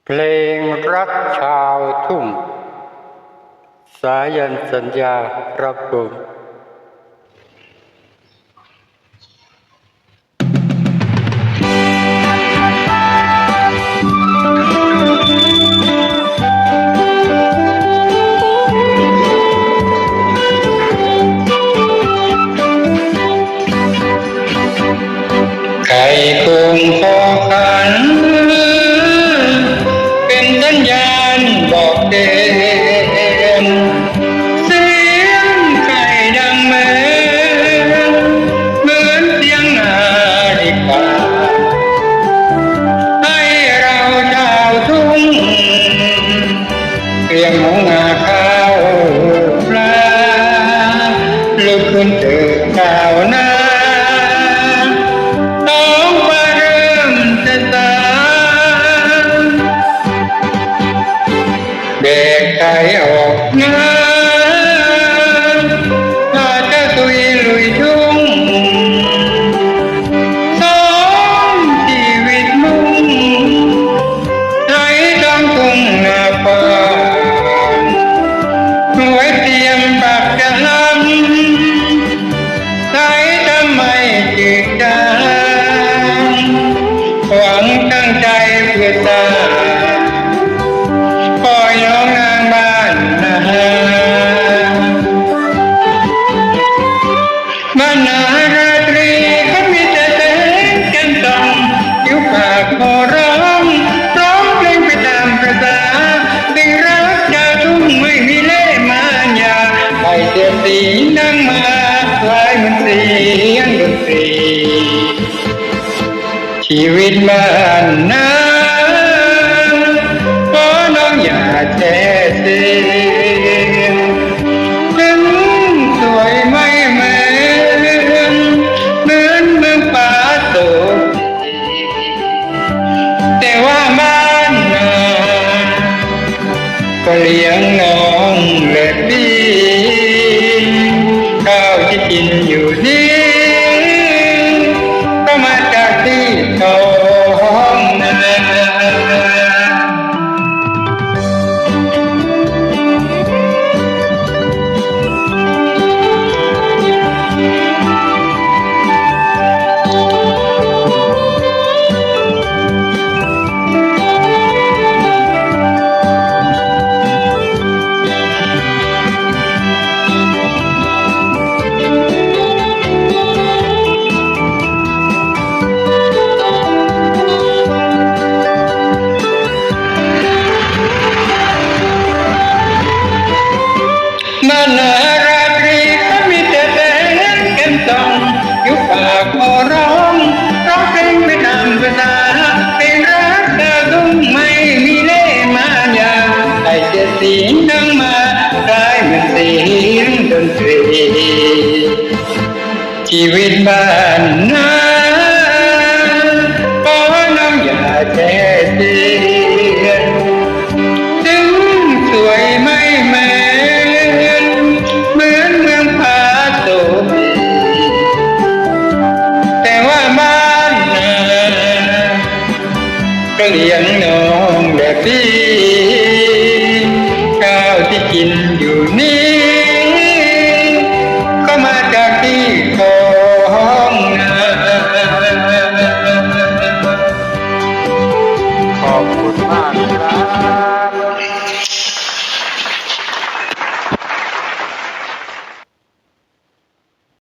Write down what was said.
เพลงรักชาวทุ่งสายันสัญญาครับผมไก่คงคอขันเป็นสัญญาณบอกเตือนเสียงไก่ดังเหมือนเสียงนาฬิกาให้เราชาวทุ่งเตรียมหุงหาข้าวปลาลุกขึ้นตื่นข่าวนาเด็กไทยออกงานถ้าจะตุยลุยทุ่งสองชีวิตมุ่งไทยต้องทุ่งนาป่าไว้เตรียมปักจะลำไทยทำไมจืดจางหวังตั้งใจเพื่อสร้างปล่อยน้องนางบ้านนาบ้านนาราตรีเขามีแต่แสงแก้มส่องผิวปากขอร้องเพลงไปตามประสาสิ่งรักชาวทุ่งไม่มีเล่ห์มายาไปเสียสีนั่งมาคล้ายเหมือนเสียงดนตรีชีวิตบ้านนาอย่าแช่เสียงถึงสวยไม่เหมือนเมืองป่าโตแต่ว่าบ้านนาก็เลี้ยงน้องและพี่ข้าวที่กินอยู่นี้ก็มาจากที่ท้องนาบ้านนาราตรีเขามีแต่แสงแก้มส่องอยู่ปากขอร้องเพลงไปตามภาษาเพลงรักดาวทุ่งไม่มีเล่ห์มายาให้เสียสีดังมาได้เหมือนเสียงดนตรีชีวิตบ้านนาขอน้องอย่าแช่เสียงถึงสวยไม่เหมือนเมืองผาโตแต่ว่าบ้านนาก็เลี้ยงน้องแบบพี่ข้าวที่กินอยู่นี้